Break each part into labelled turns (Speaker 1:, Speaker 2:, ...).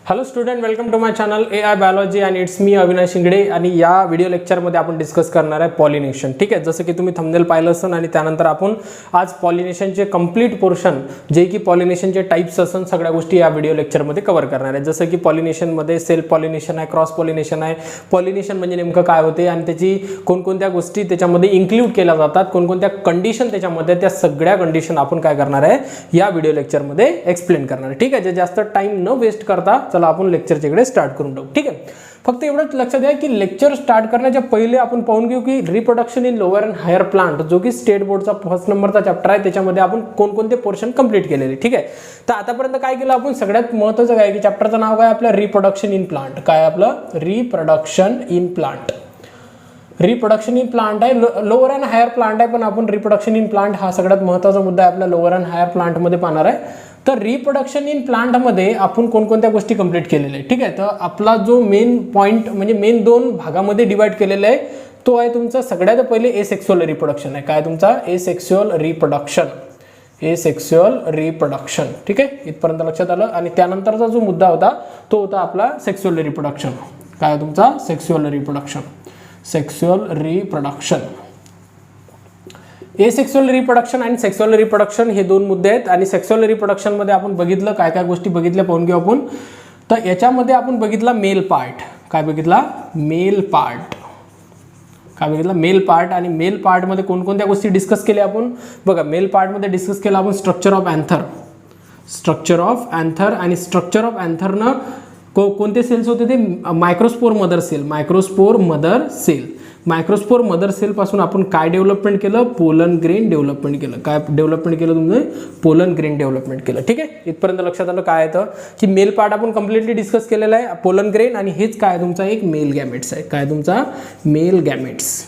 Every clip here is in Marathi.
Speaker 1: Hello student, welcome to my channel AI biology आणि इट्स मी अविनाश शिंगडे. आणि या व्हिडिओ लेक्चरमध्ये आपण डिस्कस करणार आहे पॉलिनेशन. ठीक आहे, जसं की तुम्ही थंबनेल पाहिलं असेल आणि त्यानंतर आपण आज पॉलिनेशनचे कंप्लीट पोर्शन जे की पॉलिनेशनचे टाइप्स असन सगळ्या गोष्टी या व्हिडिओ लेक्चरमध्ये कव्हर करणार आहे. जसं की पॉलिनेशनमध्ये सेल्फ पॉलिनेशन आहे, क्रॉस पॉलिनेशन आहे, पॉलिनेशन म्हणजे नेमकं काय होते आणि त्याची कोणकोणत्या गोष्टी त्याच्यामध्ये इन्क्लूड केल्या जातात, कोणकोणत्या कंडिशन त्याच्यामध्ये, त्या सगळ्या कंडिशन आपण काय करणार आहे या व्हिडिओ लेक्चरमध्ये एक्सप्लेन करणार आहे. ठीक आहे, जे जास्त टाइम न वेस्ट करता चला आपण लेक्चरच्या इकडे स्टार्ट करून टाकू. ठीक आहे, फक्त एवढंच लक्षात द्या की लेक्चर स्टार्ट करण्याच्या पहिले आपण पाहून घेऊ की reproduction in lower and higher plant जो की स्टेट बोर्डचा फर्स्ट नंबरचा चॅप्टर आहे, त्याच्यामध्ये आपण कोणकोणते पोर्शन कंप्लीट केलेले. ठीक आहे, तर आतापर्यंत काय केलं आपण, सगळ्यात महत्त्वाचं काय की चॅप्टरचं नाव काय आपलं, रिप्रोडक्शन इन प्लांट. काय आपलं, reproduction in plant. Reproduction in plant आहे, लोअर अँड हायर प्लांट आहे, पण आपण रिप्रोडक्शन इन प्लांट हा सगळ्यात महत्त्वाचा मुद्दा आहे आपल्या लोअर अँड हायर प्लांटमध्ये पाहणार आहे. तर रिप्रोडक्शन इन प्लांटमध्ये आपण कोणकोणत्या गोष्टी कंप्लीट केलेल्या आहे. ठीक आहे, तर आपला जो मेन पॉईंट म्हणजे मेन दोन भागामध्ये डिवाइड केलेला आहे तो आहे तुमचा सगळ्यात पहिले एसेक्सुअल रिप्रोडक्शन आहे. काय तुमचा एसेक्सुअल रिप्रोडक्शन, एसेक्सुअल रिप्रोडक्शन. ठीक आहे, इथपर्यंत लक्षात आलं. आणि त्यानंतरचा जो मुद्दा होता तो होता आपला सेक्सुअल रिप्रोडक्शन. काय तुमचा sexual reproduction, sexual reproduction. Asexual reproduction आणि सेक्सुअल रिप्रोडक्शन हे दोन मुद्दे आहेत. आणि सेक्सुअल रिप्रोडक्शन मध्ये आपण बघितलं काय काय गोष्टी बघितल्या पाहून घेऊ आपण. तर याच्यामध्ये आपण बघितला मेल पार्ट. काय बघितला, मेल पार्ट. काय बघितलं, मेल पार्ट. आणि मेल पार्टमध्ये कोणकोणत्या गोष्टी डिस्कस केल्या आपण बघा. मेल पार्टमध्ये डिस्कस केला आपण structure of anther, structure of anther. आणि स्ट्रक्चर ऑफ अँथरनं कोणते सेल्स होते ते microspore mother cell, microspore mother cell. Microspore mother cell पासून आपण काय डेव्हलपमेंट केलं, पोलन ग्रेन डेव्हलपमेंट केलं. काय डेव्हलपमेंट केलं तुमचं, पोलन ग्रेन डेव्हलपमेंट केलं. ठीक आहे, इथपर्यंत लक्षात आलं काय आहे की मेल पार्ट आपण कम्प्लिटली डिस्कस केलेला आहे, पोलन ग्रेन. आणि हेच काय तुमचा एक मेल गॅमेट्स आहे. काय तुमचा मेल गॅमेट्स,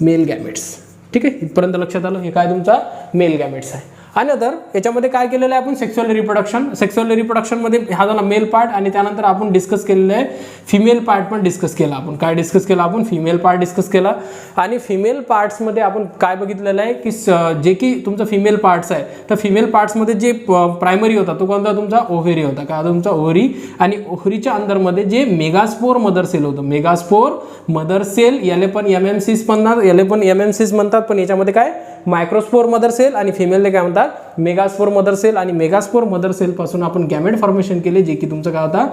Speaker 1: मेल गॅमेट्स. ठीक आहे, इथपर्यंत लक्षात आलं, हे काय तुमचा मेल गॅमेट्स आहे. आणि नंतर याच्यामध्ये काय केलेलं आहे आपण सेक्सुअल रिप्रोडक्शन. सेक्सुअल रिप्रोडक्शनमध्ये हा झाला मेल पार्ट. आणि त्यानंतर आपण डिस्कस केलेलं आहे फिमेल पार्ट पण डिस्कस केला आपण. काय डिस्कस केला आपण, फिमेल पार्ट डिस्कस केला. आणि फिमेल पार्ट्समध्ये आपण काय बघितलेलं आहे की जे की तुमचं फिमेल पार्ट्स आहे, तर फिमेल पार्ट्समध्ये जे प्रायमरी होता तो कोणता तुमचा ओव्हरी होता. काय तुमचा ओव्हरी. आणि ओव्हरीच्या अंदरमध्ये जे मेगास्पोर मदर सेल होतं, मेगास्पोर मदर सेल, याले पण MMCs म्हणतात, याले पण MMCs म्हणतात, पण याच्यामध्ये काय मायक्रोस्पोर मदर सेल आणि फिमेलने काय म्हणतात मेगास्पोर मदर सेल. आणि मेगास्पोर मदर सेल पासून आपण गॅमेट फॉर्मेशन केले, जे की तुमचं काय होता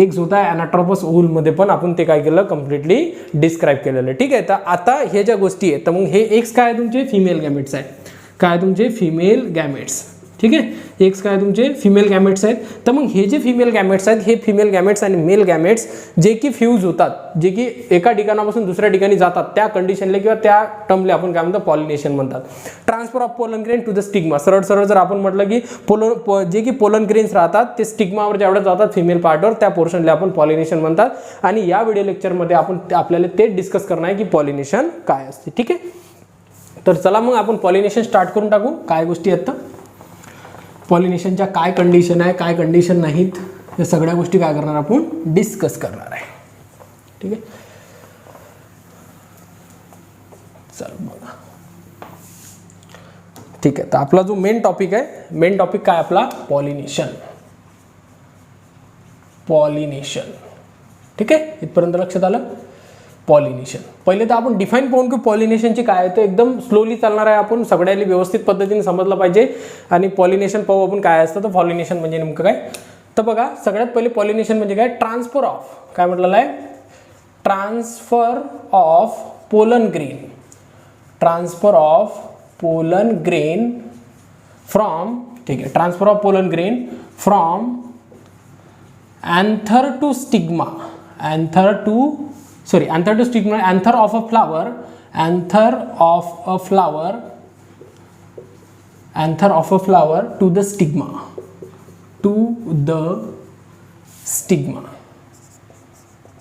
Speaker 1: एक होता अॅनाट्रोपस ओव्हलमध्ये पण आपण ते काय केलं कम्प्लिटली डिस्क्राईब केलेलं. ठीक आहे, तर आता हे ज्या गोष्टी आहेत तर मग हे एक्स काय तुमचे फिमेल गॅमेट्स आहे. काय तुमचे फिमेल गॅमेट्स. ठीक आहे, एक्स काय तुमचे फिमेल गॅमेट्स आहेत. तर मग हे जे फिमेल गॅमेट्स आहेत, हे फिमेल गॅमेट्स आणि मेल गॅमेट्स जे की फ्यूज होतात, जे की एका ठिकाणापासून दुसऱ्या ठिकाणी जातात, त्या कंडिशनला किंवा त्या टर्मला आपण काय म्हणतो पॉलिनेशन म्हणतात. Transfer of pollen grain to the stigma. सरळ सरळ जर आपण म्हटलं की जे की पोलन ग्रेन्स राहतात ते स्टिग्मावर जेवढे जातात फिमेल पार्टवर, त्या पोर्शनला आपण पॉलिनेशन म्हणतात. आणि या व्हिडिओ लेक्चरमध्ये आपण आपल्याला ते डिस्कस करणार आहे की पॉलिनेशन काय असते. ठीक आहे, तर चला मग आपण पॉलिनेशन स्टार्ट करून टाकू. काय गोष्टी आहेत पॉलिनेशनच्या, काय कंडिशन आहे, काय कंडिशन नाहीत, या सगळ्या गोष्टी काय करणार आपण डिस्कस करणार आहे. ठीक आहे, चल बघा. ठीक आहे, तर आपला जो मेन टॉपिक आहे, मेन टॉपिक काय आपला पॉलिनेशन, पॉलिनेशन. ठीक आहे, इथपर्यंत लक्षात आलं. पॉलिनेशन पहिले तर आपण डिफाईन पाहून की पॉलिनेशनची काय आहे, तर एकदम स्लोली चालणार आहे, आपण सगळ्यांनी व्यवस्थित पद्धतीने समजलं पाहिजे. आणि पॉलिनेशन पाहू आपण काय असतं. तर पॉलिनेशन म्हणजे नेमकं काय, तर बघा सगळ्यात पहिले पॉलिनेशन म्हणजे काय, ट्रान्सफर ऑफ, काय म्हटलेलं आहे transfer of pollen grain, transfer of pollen grain from, ठीक आहे, transfer of pollen grain from anther to stigma, anther to stigma, anther of a flower, anther of a flower, anther of a flower to the stigma, to the stigma,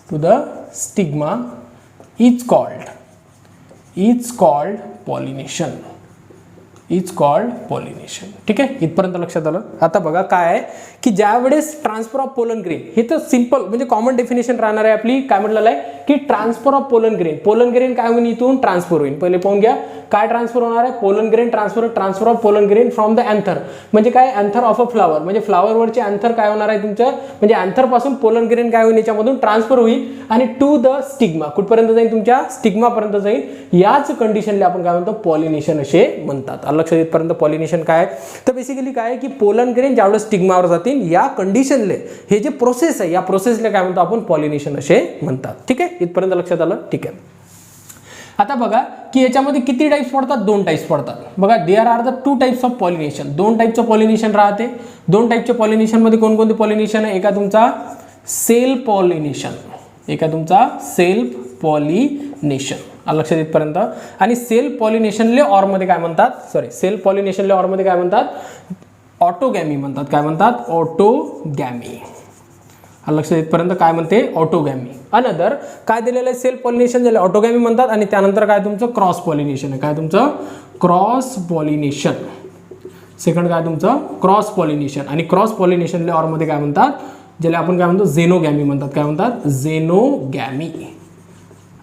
Speaker 1: to the stigma is called pollination, is called pollination. ठीक आहे, इथपर्यंत लक्षात आलं. आता बघा काय आहे की ज्यावेळेस ट्रान्सफर ऑफ पोलन ग्रेन, हे तर सिंपल म्हणजे कॉमन डेफिनेशन राहणार आहे आपली. काय म्हटलेलं आहे की transfer of pollen grain, pollen grain काय होईल इथून ट्रान्सफर होईल. पहिले पाहून घ्या, काय ट्रान्सफर होणार आहे, pollen grain transfer of pollen grain from the anther. म्हणजे काय, अँथर ऑफ अ फ्लावर, म्हणजे फ्लावरवरचे अँथर काय होणार आहे तुमचं, म्हणजे अँथर पासून पोलन ग्रेन काय होईल याच्यामधून ट्रान्सफर होईल आणि टू द स्टिग्मा, कुठपर्यंत जाईल, तुमच्या स्टिग्मापर्यंत जाईल. याच कंडिशनला आपण काय म्हणतो, पॉलिनेशन असे म्हणतात. लक्षात येतपर्यंत पॉलिनेशन काय आहे, तर बेसिकली काय आहे की पोलन ग्रेन ज्यावेळेस स्टिग्मावर जातील या कंडिशनले, हे जे प्रोसेस आहे या प्रोसेसला काय म्हणतो आपण, पॉलिनेशन असे म्हणतात. ठीक आहे, इथपर्यंत लक्षात आलं. ठीक आहे, आता बघा की याच्यामध्ये किती टाइप्स पडतात, 2 टाइप्स पडतात. बघा, there are the 2 types of pollination. 2 टाइपचं पॉलिनेशन राहते. 2 टाइपच्या पॉलिनेशन मध्ये कोणकोणते पॉलिनेशन आहे, एका तुमचा सेल्फ पॉलिनेशन, एका तुमचा सेल्फ पॉलिनेशन. लक्षात येतपर्यंत. आणि सेल्फ पॉलिनेशनले ऑर मध्ये काय म्हणतात, सेल्फ पॉलिनेशनले ऑर मध्ये काय म्हणतात, ऑटोगॅमी म्हणतात. काय म्हणतात, ऑटोगॅमी. लक्षात येतपर्यंत काय म्हणते, ऑटोगॅमी. अनदर काय दिलेलं आहे, सेल्फ पॉलिनेशन दिलेलं ऑटोगॅमी म्हणतात. आणि त्यानंतर काय तुमचं क्रॉस पॉलिनेशन आहे. काय तुमचं क्रॉस पॉलिनेशन. सेकंड काय तुमचं क्रॉस पॉलिनेशन. आणि क्रॉस पॉलिनेशनले ऑर मध्ये काय म्हणतात, ज्याला आपण काय म्हणतो, झेनोगॅमी म्हणतात. काय म्हणतात, झेनोगॅमी.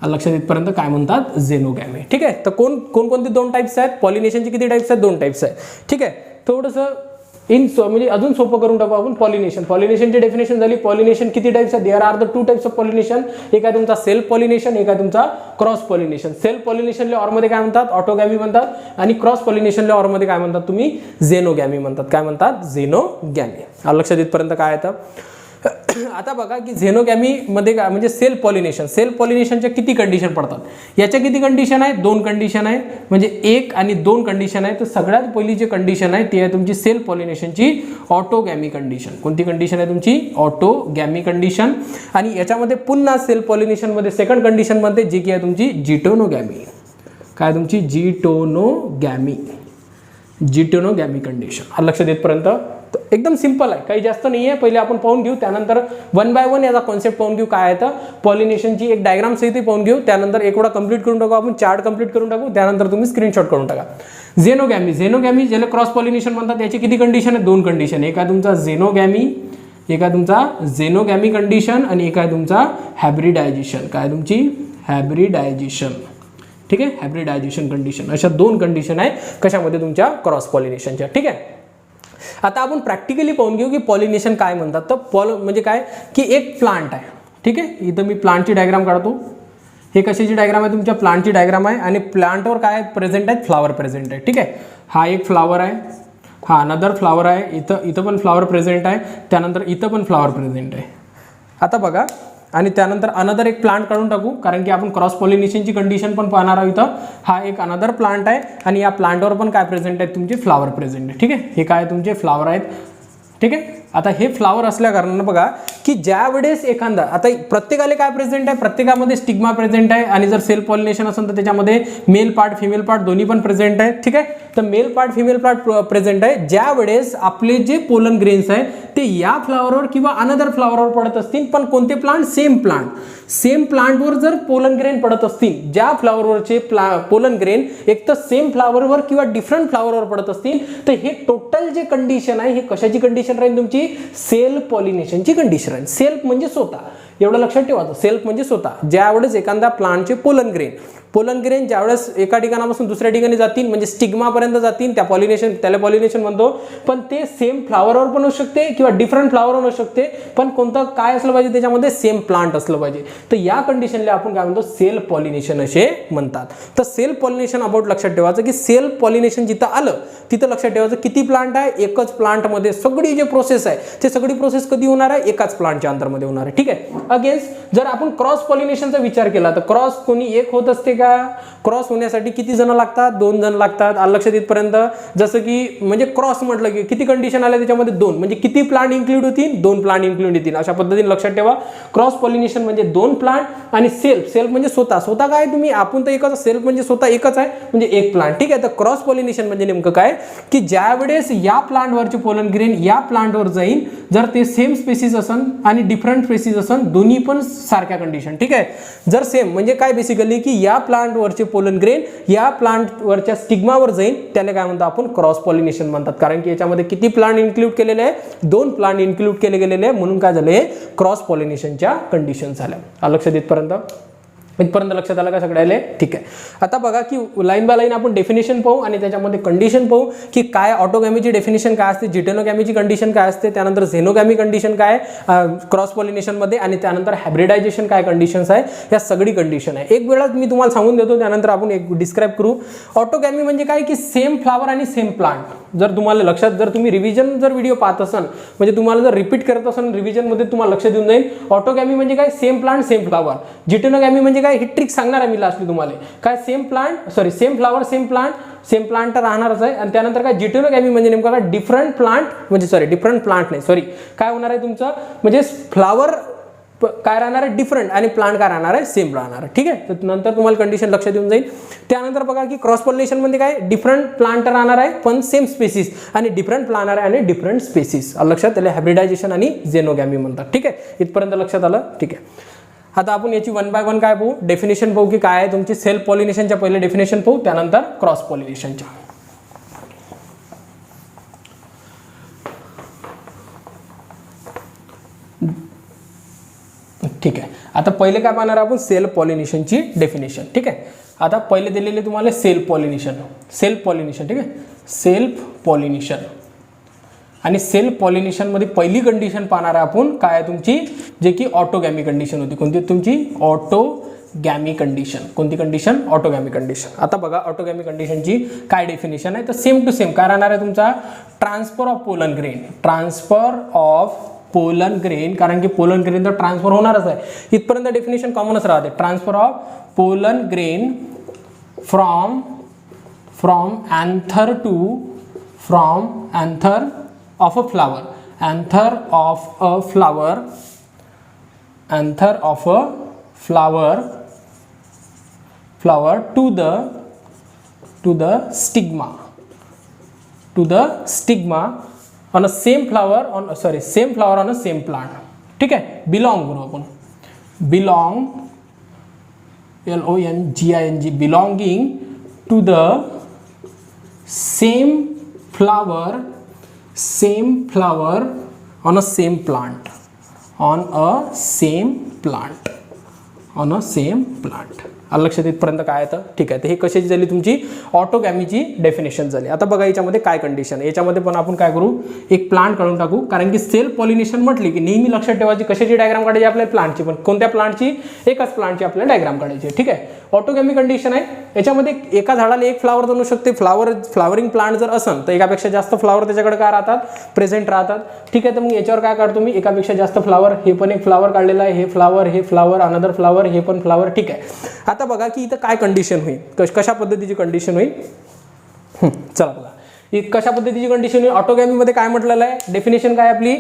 Speaker 1: लक्षात येतपर्यंत काय म्हणतात, झेनोगॅमी. ठीक आहे, तर कोणकोणते 2 टाइप्स आहेत, पॉलिनेशनचे किती टाइप्स आहेत, 2 टाइप्स आहेत. ठीक आहे, थोडंसं म्हणजे अजून सोपं करून टाकू आपण. पॉलिनेशनची डेफिनेशन झाली. पॉलिनेशन किती टाइप्स आहेत, there are the 2 types of pollination. एक आहे तुमचा सेल्फ पॉलिनेशन, एक आहे तुमचा क्रॉस पॉलिनेशन. सेल्फ पॉलिनेशनला ऑर मध्ये काय म्हणतात, ऑटोगॅमी म्हणतात. आणि क्रॉस पॉलिनेशनला ऑर मध्ये काय म्हणतात तुम्ही, झेनोगॅमी म्हणतात. काय म्हणतात, झेनोगॅमी. लक्षात येतपर्यंत काय येतं. आता बघा की झेनोगॅमी मध्ये काय म्हणजे सेल्फ पॉलिनेशनच्या किती कंडिशन पडतात, याच्या किती कंडिशन आहे, 2 कंडिशन आहे. म्हणजे 1 आणि 2 कंडिशन आहे. तर सगळ्यात पहिली जी कंडिशन आहे ती आहे तुमची सेल्फ पॉलिनेशनची ऑटोगॅमी कंडिशन. कोणती कंडिशन आहे तुमची, ऑटोगॅमी कंडिशन. आणि याच्यामध्ये पुन्हा सेल्फ पॉलिनेशन मध्ये सेकंड कंडिशन मध्ये जी की आहे तुमची जिटोनोगॅमी. काय तुमची जिटोनोगॅमी कंडिशन. लक्षात येतपर्यंत एकदम सिंपल आहे, काही जास्त नाही आहे. पहिले आपण पाहून घेऊ, त्यानंतर 1 बाय 1 याचा कॉन्सेप्ट पाहून घेऊ. काय आहे तर पॉलिनेशनची एक डायग्राम सहित पाहून घेऊ. त्यानंतर एक वेळा कंप्लीट करून टाकू आपण, चार्ट कंप्लीट करून टाकू. त्यानंतर तुम्ही स्क्रीनशॉट करून टाका. झेनोगॅमी ज्याला क्रॉस पॉलिनेशन म्हणतात, याची किती कंडिशन आहे, 2 कंडिशन. एक आहे तुमचा झेनोगॅमी, एक आहे तुमचा झेनोगॅमी कंडिशन. आणि एक आहे तुमचा हायब्रिडायझेशन. काय तुमची हायब्रिडायझेशन. ठीक आहे, हायब्रिडायझेशन कंडिशन. अशा 2 कंडिशन आहे कशामध्ये, तुमच्या क्रॉस पॉलिनेशनच्या. ठीक आहे, आता आपण प्रॅक्टिकली पाहून घेऊ की पॉलिनेशन काय म्हणतात. तर म्हणजे काय की एक प्लांट आहे. ठीक आहे, इथं मी प्लांटची डायग्राम काढतो. हे कशाची डायग्राम आहे, तुमच्या प्लांटची डायग्राम आहे. आणि प्लांटवर काय प्रेझेंट आहेत, फ्लावर प्रेझेंट आहे. ठीक आहे, हा एक फ्लावर आहे, हा अनदर फ्लावर आहे. इथं पण फ्लावर प्रेझेंट आहे. त्यानंतर इथं पण फ्लावर प्रेझेंट आहे. आता बघा, आणि त्यानंतर अनदर एक प्लांट काढून टाकू, कारण की आपण क्रॉस पॉलिनेशनची कंडिशन पण पाहणार आहोत. इथं हा एक अनदर प्लांट आहे. आणि या प्लांटवर पण काय प्रेझेंट आहेत, तुमचे फ्लावर प्रेझेंट आहे. ठीक आहे, हे काय तुमचे फ्लावर आहेत. ठीक आहे, आता हे फ्लावर असल्या कारणानं बघा की ज्या वेळेस एखादा, आता प्रत्येकाला काय प्रेझेंट आहे, प्रत्येकामध्ये स्टिग्मा प्रेझेंट आहे. आणि जर सेल्फ पॉलिनेशन असेल तर त्याच्यामध्ये मेल पार्ट फिमेल पार्ट दोन्ही पण प्रेझेंट आहे. ठीक आहे, तर male part female part present आहे. ज्या वेळेस आपले जे पोलन ग्रेन्स आहे ते या फ्लावरवर किंवा अनदर फ्लावरवर पडत असतील, पण कोणते प्लांट, सेम प्लांटवर जर पोलन ग्रेन पडत असतील, ज्या फ्लावरवरचे पोलन ग्रेन एक तर सेम फ्लावरवर किंवा डिफरंट फ्लावरवर पडत असतील, तर हे टोटल जे कंडिशन आहे हे कशाची कंडिशन राहील, तुमची सेल्फ पॉलिनेशनची कंडिशन राहील. सेल्फ म्हणजे स्वतः, एवढं लक्षात ठेवायचं. सेल्फ म्हणजे स्वतः. ज्यावेळेस एखाद्या प्लांटचे पोलन ग्रेन ज्यावेळेस एका ठिकाणापासून दुसऱ्या ठिकाणी जातील, म्हणजे स्टिग्मापर्यंत जातील, त्याला पॉलिनेशन म्हणतो. पण ते सेम फ्लावरवर पण असू शकते किंवा डिफरंट फ्लावरवर असू शकते, पण कोणतं काय असलं पाहिजे, त्याच्यामध्ये सेम प्लांट असलं पाहिजे. तर या कंडिशनला आपण काय म्हणतो, सेल्फ पॉलिनेशन असे म्हणतात. तर सेल्फ पॉलिनेशन अबाउट लक्षात ठेवायचं की सेल्फ पॉलिनेशन जिथं आलं तिथं लक्षात ठेवायचं किती प्लांट आहे, एकच प्लांटमध्ये सगळी जे प्रोसेस आहे ते सगळी प्रोसेस कधी होणार आहे, एकाच प्लांटच्या अंतरमध्ये होणार आहे. ठीक आहे, अगेन्स्ट जर आपण क्रॉस पॉलिनेशनचा विचार केला तर क्रॉस कोणी एक होत असते का, क्रॉस होण्यासाठी किती जण लागतात, 2 जण लागतात. लक्षात येतपर्यंत जसं की म्हणजे क्रॉस म्हटलं की किती कंडिशन आल्या त्याच्यामध्ये 2, म्हणजे किती प्लांट इन्क्लूड होतील, 2 प्लांट इन्क्लूड होतील. अशा पद्धतीने लक्षात ठेवा. क्रॉस पॉलिनेशन म्हणजे 2 प्लांट आणि सेल्फ म्हणजे स्वतः काय तुम्ही आपण तर एकच, सेल्फ म्हणजे स्वतः एकच आहे म्हणजे एक प्लांट. ठीक आहे, तर क्रॉस पॉलिनेशन म्हणजे नेमकं काय की ज्या वेळेस या प्लांटवरचे पोलन ग्रेन या प्लांटवर जाईल, जर ते सेम स्पेसिस असन आणि डिफरंट स्पेसिस असन, दोन्ही पण सारख्या कंडिशन. ठीक आहे, जर सेम म्हणजे काय बेसिकली की या प्लांटवरचे पोलन ग्रेन या प्लांटवरच्या स्टिग्मावर जाईल, त्याला काय म्हणतो आपण, क्रॉस पॉलिनेशन म्हणतात. कारण की याच्यामध्ये किती प्लांट इन्क्लूड केलेले आहे, 2 प्लांट इन्क्लूड केले गेलेले आहे, म्हणून काय झाले, क्रॉस पॉलिनेशनच्या कंडिशन झाल्या. लक्षात येतपर्यंत. इथपर्यंत लक्षात आलं का सगळ्याले? ठीक आहे. आता बघा की लाईन बाय लाईन आपण डेफिनेशन पाहू आणि त्याच्यामध्ये कंडिशन पाहू की काय ऑटोगॅमीची डेफिनेशन काय असते, जिटेनोगॅमीची कंडिशन काय असते, त्यानंतर झेनोगॅमी कंडिशन काय क्रॉस पॉलिनेशनमध्ये, आणि त्यानंतर हायब्रिडायझेशन काय कंडिशन्स आहे, या सगळी कंडिशन आहे. एक वेळाच मी तुम्हाला सांगून देतो, त्यानंतर आपण एक डिस्क्राईब करू. ऑटोगॅमी म्हणजे काय की सेम फ्लावर आणि सेम प्लांट. जर तुम्हाला लक्षात, जर तुम्ही रिव्हिजन जर व्हिडिओ पाहत असाल, म्हणजे तुम्हाला जर रिपीट करत असाल रिव्हिजनमध्ये तुम्हाला लक्षात येऊन जाईल. ऑटोगॅमी म्हणजे काय, सेम प्लांट सेम फ्लावर. जिटेनोगॅमी म्हणजे काय, ही ट्रिक सांगणार आहे मी लास्टली तुम्हाला. काय same plant sorry same flower same plant तर राहणारच आहे. आणि त्यानंतर काय जिटेनोगॅमी म्हणजे नेमकं काय, डिफरंट प्लांट म्हणजे डिफरंट प्लांट नाही सॉरी काय होणार आहे तुमचं, म्हणजे फ्लावर काय राहणार आहे डिफरंट आणि प्लांट काय राहणार आहे सेम राहणार आहे. ठीक आहे. तर नंतर तुम्हाला कंडिशन लक्षात येऊन जाईल. त्यानंतर बघा की क्रॉस पॉलिनेशन म्हणजे काय, डिफरंट प्लांट राहणार आहे पण सेम स्पेसिस, आणि डिफरंट प्लांट आहे आणि डिफरंट स्पेसिस. लक्षात, त्याला हायब्रिडायझेशन आणि झेनोगॅमी म्हणतात. ठीक आहे. इथपर्यंत लक्षात आलं? ठीक आहे. आता आपण याची वन बाय वन काय पाहू, डेफिनेशन पाहू की काय आहे तुमची. सेल्फ पॉलिनेशनच्या पहिले डेफिनेशन पाहू, त्यानंतर क्रॉस पॉलिनेशनच्या. ठीक आहे. आता पहिले काय पाहणार आपण, सेल्फ पॉलिनेशनची डेफिनेशन. ठीक आहे. आता पहिले दिलेले तुम्हाला सेल्फ पॉलिनेशन. ठीक आहे. सेल्फ पॉलिनेशन आणि सेल्फ पॉलिनेशनमध्ये पहिली कंडिशन पाहणार आहे आपण काय आहे तुमची, जे की ऑटोगॅमी कंडिशन होती. कोणती तुमची, ऑटोगॅमी कंडिशन. कोणती कंडिशन, ऑटोगॅमी कंडिशन. आता बघा ऑटोगॅमी कंडिशनची काय डेफिनेशन आहे, तर सेम टू सेम काय राहणार आहे तुमचा, transfer of pollen grain. Transfer of pollen grain, कारण की पोलन ग्रेन तर ट्रान्सफर होणारच आहे. इथपर्यंत डेफिनेशन कॉमनच राहते. Transfer of pollen grain from anther to anther of a flower, anther of a flower to the stigma on a same flower on a same plant. ठीक है. belong करू आपण, belonging belonging to the same flower on a same plant. लक्षात इथपर्यंत काय येतं. ठीक आहे. तर हे कशाची झाली तुमची, ऑटोगॅमीची डेफिनेशन झाली. आता बघा याच्यामध्ये काय कंडिशन, याच्यामध्ये पण आपण काय करू, एक प्लांट काढून टाकू. कारण की सेल्फ पॉलिनेशन म्हटली की नेहमी लक्षात ठेवायची कशाची डायग्राम काढायची आपल्याला, प्लांटची. पण कोणत्या प्लांटची, एकाच प्लांटची आपल्याला डायग्राम काढायची. ठीक आहे. ऑटोगॅमी कंडिशन आहे. याच्यामध्ये एका झाडाला एक फ्लावर बनू शकते. फ्लावरिंग प्लांट जर असेल तर एकापेक्षा जास्त फ्लावर त्याच्याकडे काय राहतात, प्रेझेंट राहतात. ठीक आहे. तर मग याच्यावर काय काढतो मी, एकापेक्षा जास्त फ्लावर. हे पण एक फ्लावर काढलेला आहे, हे फ्लावर अनदर फ्लावर, हे पण फ्लावर. ठीक आहे. आता बघा की इथं काय कंडिशन होईल, कशा पद्धतीची कंडिशन होईल. चला बघा कशा पद्धतीची कंडिशन होईल. ऑटोगॅमीमध्ये काय म्हटलेलं आहे, डेफिनेशन काय आपली,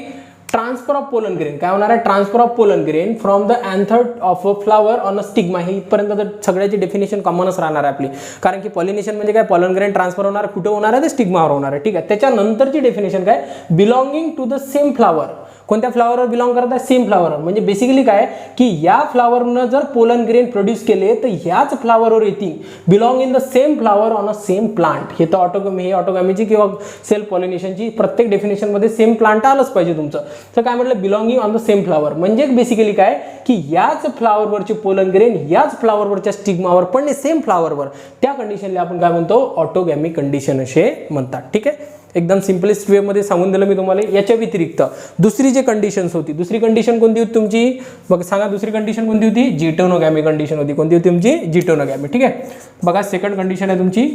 Speaker 1: ट्रान्सफर ऑफ पोलन ग्रेन. काय होणार आहे, transfer of pollen grain from the anther of a flower on a stigma. हे इथपर्यंत तर सगळ्याची डेफिनेशन कॉमनच राहणार आहे आपली. कारण की पॉलिनेशन म्हणजे काय, पोलन ग्रेन ट्रान्सफर होणार कुठे होणार आहे, ते स्टिग्मावर होणार आहे. ठीक आहे. त्याच्यानंतरची डेफिनेशन काय, belonging to the same flower. कोणत्या फ्लावरवर बिलॉंग करत आहे, सेम फ्लावर. म्हणजे बेसिकली काय की या फ्लावरनं जर पोलन ग्रेन प्रोड्यूस केले तर ह्याच फ्लावरवर येतील. Belong in the same flower on a same plant. हे तर ऑटोगॅमीची किंवा सेल्फ पॉलिनेशनची प्रत्येक डेफिनेशनमध्ये सेम प्लांट आलंच पाहिजे तुमचं. तर काय म्हटलं, belonging on the same flower म्हणजे बेसिकली काय की याच फ्लावरवरची पोलन ग्रेन याच फ्लावरवरच्या स्टिग्मावर पण सेम फ्लावरवर, त्या कंडिशनला आपण काय म्हणतो, ऑटोगॅमी कंडिशन असे म्हणतात. ठीक आहे. एकदम सिम्पलेस्ट वे मध्ये सांगून दिलं मी तुम्हाला. याच्या व्यतिरिक्त दुसरी जी कंडिशन्स होती, दुसरी कंडिशन कोणती होती तुमची, बघा सांगा दुसरी कंडिशन कोणती होती, जिटेनोगॅमी कंडिशन होती. कोणती होती तुमची, जिटेनोगॅमी. ठीक आहे. बघा सेकंड कंडिशन आहे तुमची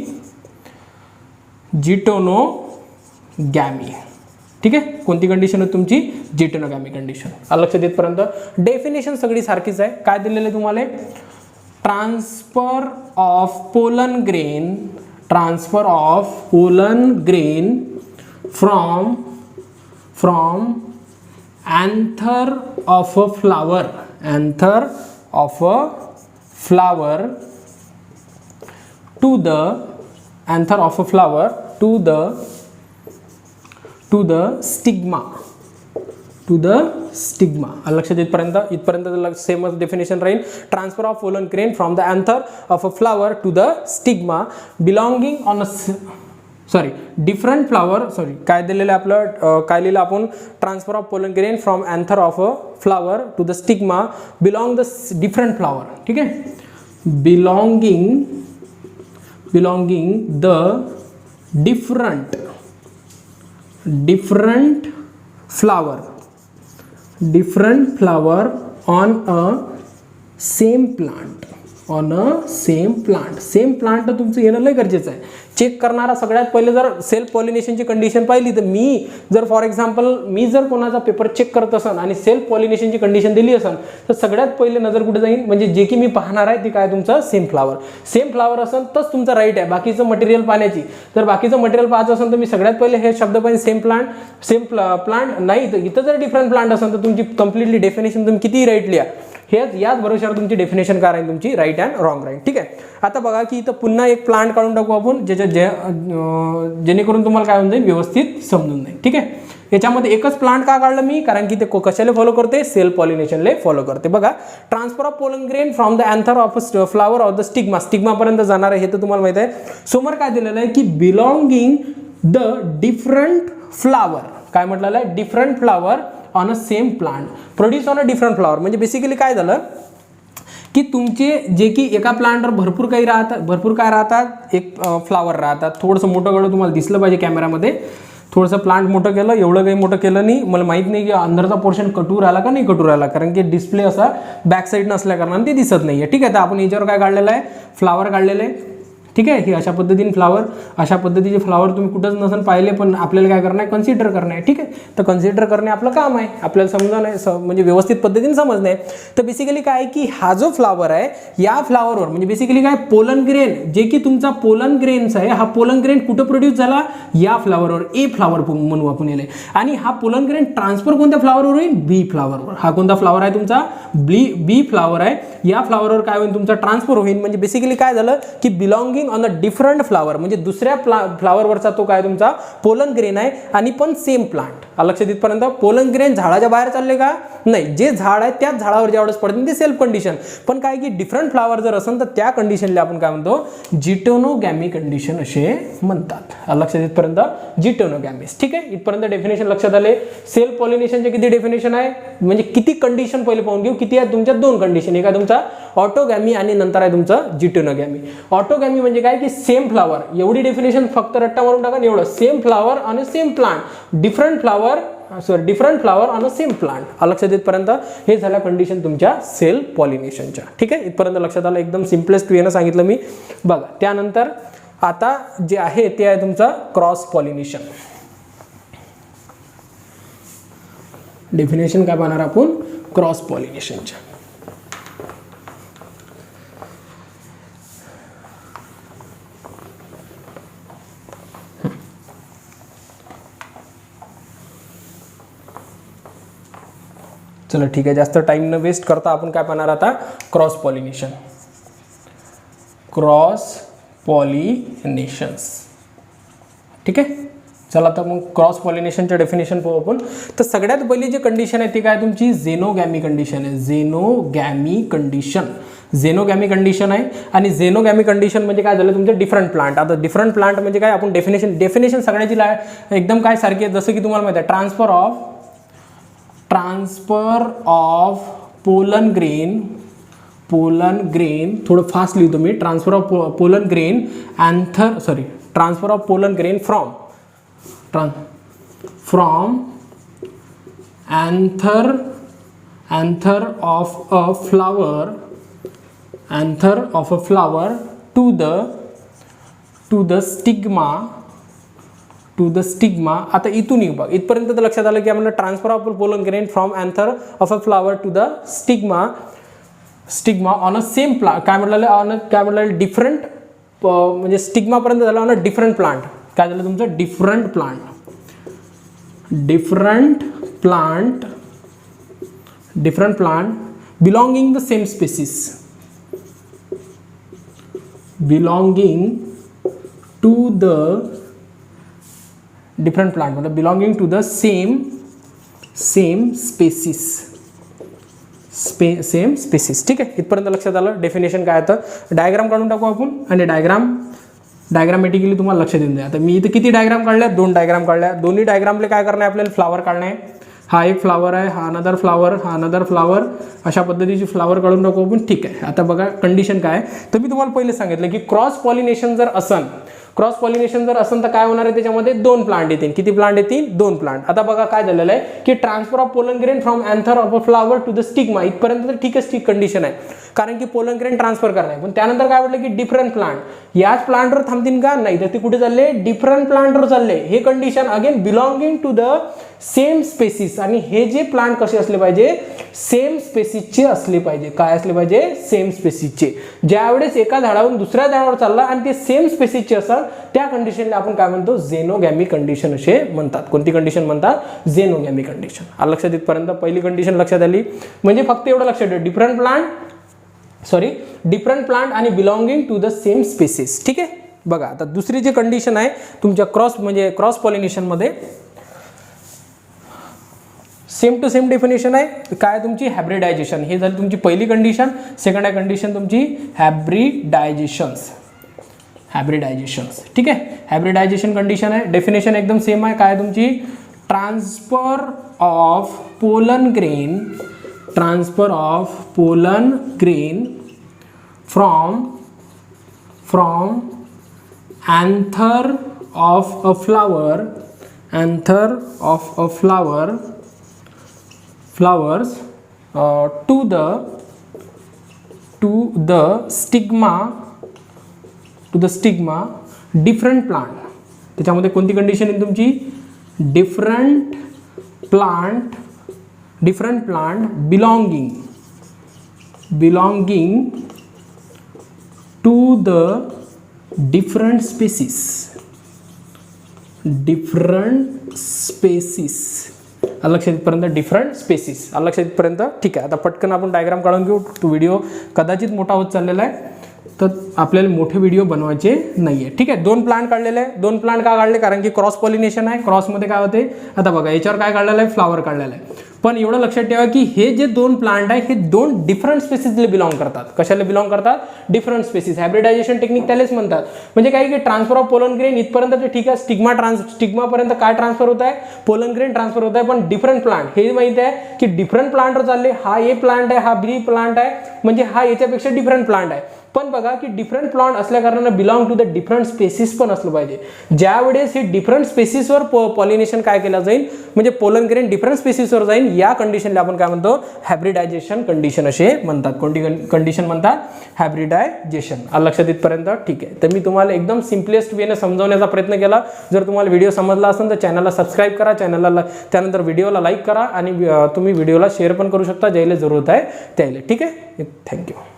Speaker 1: जिटेनोगॅमी. ठीक आहे. कोणती कंडिशन होती तुमची, जिटेनोगॅमी कंडिशन. लक्षात येतपर्यंत डेफिनेशन सगळी सारखीच आहे. काय दिलेलं आहे तुम्हाला, transfer of pollen grain from anther of a flower to the stigma. लक्षात इथपर्यंत सेमच डेफिनेशन राहील. Transfer of pollen grain from the anther of a flower to the stigma belonging on different flower. काय दिलेलं आपलं, काय लिहिलं आपण, transfer of pollen grain from anther of a flower to the stigma belong the different flower. ठीक आहे. Belonging the different flower on a same plant. Same plant तुमचं येणं लय गरजेचं आहे. चेक करणारा सगळ्यात पहिले जर सेल्फ पॉलिनेशनची कंडिशन पाहिली तर मी जर फॉर एक्झाम्पल मी जर कोणाचा पेपर चेक करत असन आणि सेल्फ पॉलिनेशनची कंडिशन दिली असन तर सगळ्यात पहिले नजर कुठे जाईल, म्हणजे जे की मी पाहणार आहे ती काय, तुमचं सेम फ्लावर असेल तरच तुमचं राईट आहे. बाकीचं मटेरियल पाहण्याची, जर बाकीचं मटेरियल पाहायचं असेल तर मी सगळ्यात पहिले हे शब्द पाहिजे सेम प्लांट नाही तर इथं जर डिफरंट प्लांट असेल तर तुमची कंप्लिटली डेफिनेशन तुम्ही किती राईट लिहा, हेच याच भरोशावर तुमची डेफिनेशन काय राहील तुमची, राईट अँड रॉंग राहील. ठीक आहे. आता बघा की इथं पुन्हा एक प्लांट काढून टाकू आपण जेणेकरून तुम्हाला काय होऊन जाईल, व्यवस्थित समजून जाईल. ठीक आहे. याच्यामध्ये एकच प्लांट का काढलं मी, कारण की ते कशाला फॉलो करते, सेल्फ पॉलिनेशनला फॉलो करते. बघा, transfer of pollen grain from the anther of a flower of the stigma पर्यंत जाणार आहे, हे तर तुम्हाला माहित आहे. समोर काय दिलेलं आहे की बिलॉंगिंग द डिफरंट फ्लावर, काय म्हटलेलं आहे, different flower on a same plant produce on a different flower. म्हणजे बेसिकली काय झालं की तुमचे जे की एका प्लांटवर भरपूर काय राहतात, एक फ्लावर राहतात. थोडंसं मोठं गडं तुम्हाला दिसलं पाहिजे कॅमेरामध्ये, थोडंसं प्लांट मोठं केलं, एवढं काही मोठं केलं नाही. मला माहीत नाही की अंदरचा पोर्शन कटू राहिला का नाही कटू राहिला, कारण की डिस्प्ले असा बॅक साईड नसल्या कारणाने ते दिसत नाही आहे. ठीक आहे. तर आपण याच्यावर काय काढलेलं आहे, फ्लावर काढलेलं आहे. ठीक आहे. ही अशा पद्धतीने अशा पद्धतीचे फ्लावर तुम्ही कुठंच नसन पाहिले, पण आपल्याला काय करणं आहे, कन्सिडर करणं आहे. ठीक आहे. तर कन्सिडर करणे आपलं काम आहे, आपल्याला समजणं आहे, म्हणजे व्यवस्थित पद्धतीने समजणं आहे. तर बेसिकली काय की हा जो फ्लावर आहे या फ्लावरवर म्हणजे बेसिकली काय, पोलन ग्रेन, जे की तुमचा पोलन ग्रेन्स आहे, हा पोलन ग्रेन कुठं प्रोड्यूस झाला, या फ्लावरवर, ए फ्लावर म्हणू आपण याला. आणि हा पोलन ग्रेन ट्रान्सफर कोणत्या फ्लावरवर होईल, बी फ्लावरवर. हा कोणता फ्लावर आहे तुमचा, बी फ्लावर आहे. या फ्लावरवर काय होईल, तुमचा ट्रान्सफर होईल. म्हणजे बेसिकली काय झालं की belonging on the different flower, म्हणजे दुसऱ्या फ्लावरवरचा तो काय तुमचा पोलन ग्रेन आहे आणि पण सेम प्लांट. लक्षात इथपर्यंत. पोलन ग्रेन झाडाच्या बाहेर चालले का, नाही, जे झाड आहे त्याच झाडावर ज्यावेळेस पडते ते सेल्फ कंडिशन. पण काय की डिफरंट फ्लावर जर असेल तर त्या कंडिशनला आपण काय म्हणतो, जिटोनोगॅमी कंडिशन असे म्हणतात. लक्षात इथपर्यंत, जिटोनोगॅमीस. ठीक आहे. इथपर्यंत डेफिनेशन लक्षात आले. सेल्फ पॉलिनेशनचे किती डेफिनेशन आहे, म्हणजे किती कंडिशन पहिले पाहून घेऊ. किती आहेत तुमच्या, दोन कंडिशन, एक आहे तुमचा ऑटोगॅमी आणि नंतर आहे तुमचं जिटोनोगॅमी. ऑटोगॅमी म्हणजे काय की सेम फ्लावर, एवढी डेफिनेशन फक्त रट्टा मारून टाका, एवढं, सेम फ्लावर आणि same plant, different flower on a same plant. लक्षात इथपर्यंत हे झाल्या कंडिशन तुमच्या सेल्फ पॉलिनेशनच्या. ठीक आहे. इथपर्यंत लक्षात आलं, एकदम सिम्पलेस्ट वेनं सांगितलं मी. बघा, त्यानंतर आता जे आहे ते आहे तुमचं क्रॉस पॉलिनेशन. डेफिनेशन काय पाहणार आपण, क्रॉस पॉलिनेशनच्या. चला ठीक आहे, जास्त टाइम न वेस्ट करता आपण काय पाहणार आता, क्रॉस पॉलिनेशन. ठीक आहे. चला तर मग क्रॉस पॉलिनेशनच्या डेफिनेशन पाहू आपण. तर सगळ्यात पहिली जी कंडिशन आहे ती काय तुमची, झेनोगॅमी कंडिशन आहे. झेनोगॅमी कंडिशन आहे. आणि झेनोगॅमी कंडिशन म्हणजे काय झालं, तुमचे डिफरंट प्लांट. आता डिफरंट प्लांट म्हणजे काय, आपण डेफिनेशन सगळ्याची एकदम काय सारखी आहे, जसं की तुम्हाला माहिती आहे, ट्रान्सफर ऑफ पोलन ग्रेन, थोडं फास्ट लिहितो मी, transfer of pollen grain from anther of a flower to the stigma. आता इथून बघ, इथपर्यंत तर लक्षात आलं की आपण transfer of pollen grain from anther of a flower to the stigma on a same plant. काय म्हटलं डिफरंट, म्हणजे स्टिग्मा पर्यंत झालं ऑन अ डिफरंट प्लांट. काय झालं तुमचं, different plant belonging the same species, belonging to the different plant, मतलब belonging to the same species. ठीक आहे. इथपर्यंत लक्षात आलं. डेफिनेशन काय होतं, डायग्राम काढून टाकू आपण. आणि डायग्रामॅटिकली तुम्हाला लक्ष देऊन द्या. आता मी इथे किती डायग्राम काढल्या, 2 डायग्राम काढल्या. दोन्ही डायग्रामले काय करणार आहे आपल्याला, फ्लावर काढणं आहे. हा एक फ्लावर आहे, हा अनदर फ्लावर, हा अनदर फ्लावर, अशा पद्धतीची फ्लावर काढून टाकू आपण. ठीक आहे. आता बघा कंडिशन काय, तर मी तुम्हाला पहिले सांगितलं की क्रॉस पॉलिनेशन जर असन, क्रॉस पॉलिनेशन जर असेल तर काय होणार आहे, त्याच्यामध्ये 2 प्लांट येतील. किती प्लांट येतील? 2 प्लांट. आता बघा काय झालेलं आहे की transfer of pollen grain from anther of a flower to the stigma, इथपर्यंत तर ठीकच, ठीक कंडिशन आहे, कारण की पोलन ग्रेन ट्रान्सफर करणार. पण त्यानंतर काय म्हटलं की डिफरंट प्लांट याच प्लांटवर थांबतील का? नाही, तर ते कुठे चालले? डिफरंट प्लांटवर चालले. हे condition again belonging to the same species, आणि हे जे प्लांट कसे असले पाहिजे? सेम स्पेसिसचे असले पाहिजे. काय असले पाहिजे? सेम स्पेसिसचे. ज्यावेळेस एका झाडावरून दुसऱ्या झाडावर चालला आणि ते सेम स्पेसिसचे असतात त्या कंडिशनला आपण काय म्हणतो? झेनोगॅमी कंडिशन असे म्हणतात. कोणती कंडिशन म्हणतात? झेनोगॅमी कंडिशन. आलं लक्षात? इथपर्यंत पहिली कंडिशन लक्षात आली. म्हणजे फक्त एवढं लक्षात ठेवा, डिफरंट प्लांट आणि belonging to the same species. ठीक आहे. बघा आता दुसरी जी कंडिशन आहे तुमच्या क्रॉस पॉलिनेशन मध्ये, सेम टू सेम डेफिनेशन आहे. काय तुमची? हायब्रिडायझेशन. हे झाली तुमची पहिली कंडिशन. सेकंड आहे कंडिशन तुमची हायब्रिडायझेशन्स. ठीक आहे. हायब्रिडायझेशन कंडिशन आहे. डेफिनेशन एकदम सेम आहे. काय तुमची? Transfer of pollen grain from anther of a flowers to the stigma different plant. त्याच्यामध्ये कोणती कंडिशन आहे तुमची? Different plant belonging to the different species. लक्षात डिफरंट स्पेसिस. लक्षात? ठीक आहे. आता पटकन आपण डायग्राम काढून घेऊ. तो व्हिडिओ कदाचित मोठा होत चाललेला आहे, तर आपल्याला मोठे व्हिडिओ बनवायचे नाहीये. ठीक आहे. 2 प्लांट काढलेले आहे. 2 प्लांट का काढले? कारण की क्रॉस पॉलिनेशन आहे. क्रॉसमध्ये काय होते? आता बघा याच्यावर काय काढलेलं आहे? फ्लावर काढलेला आहे. पण एवढं लक्षात ठेवा की हे जे 2 प्लांट आहे हे 2 डिफरंट स्पेसिसला बिलॉंग करतात. कशाला बिलॉंग करतात? Different spaces. हायब्रिडायझेशन टेक्निक त्यालाच म्हणतात. म्हणजे काय की ट्रान्सफर ऑफ पोलन ग्रेन इथपर्यंत तर ठीक आहे, स्टिग्मापर्यंत काय ट्रान्सफर होत आहे? पोलन ग्रेन ट्रान्सफर होत आहे. पण डिफरंट प्लांट हे माहिती आहे की डिफरंट प्लांटवर चालले. हा ए प्लांट आहे, हा बी प्लांट आहे, म्हणजे हा याच्यापेक्षा डिफरंट प्लांट आहे. पण बघा की डिफरंट प्लांट असल्या कारणाने belong to the different species पण असलं पाहिजे. ज्यावेळेस हे डिफरंट स्पेसिसवर पॉलिनेशन काय केलं जाईल, म्हणजे पोलन ग्रेन डिफरंट स्पेसिसवर जाईल, या कंडिशनला आपण काय म्हणतो? हायब्रिडायझेशन कंडिशन असे म्हणतात. कोणती कंडिशन म्हणतात? हायब्रिडायझेशन. लक्षात इथपर्यंत? ठीक आहे. तर मी तुम्हाला एकदम सिम्पलेस्ट वेने समजावण्याचा प्रयत्न केला. जर तुम्हाला व्हिडिओ समजला असेल तर चॅनलला सबस्क्राईब करा, त्यानंतर व्हिडिओला लाईक करा, आणि तुम्ही व्हिडिओला शेअर पण करू शकता, ज्याला जरूरत आहे त्याला. ठीक आहे. थँक्यू.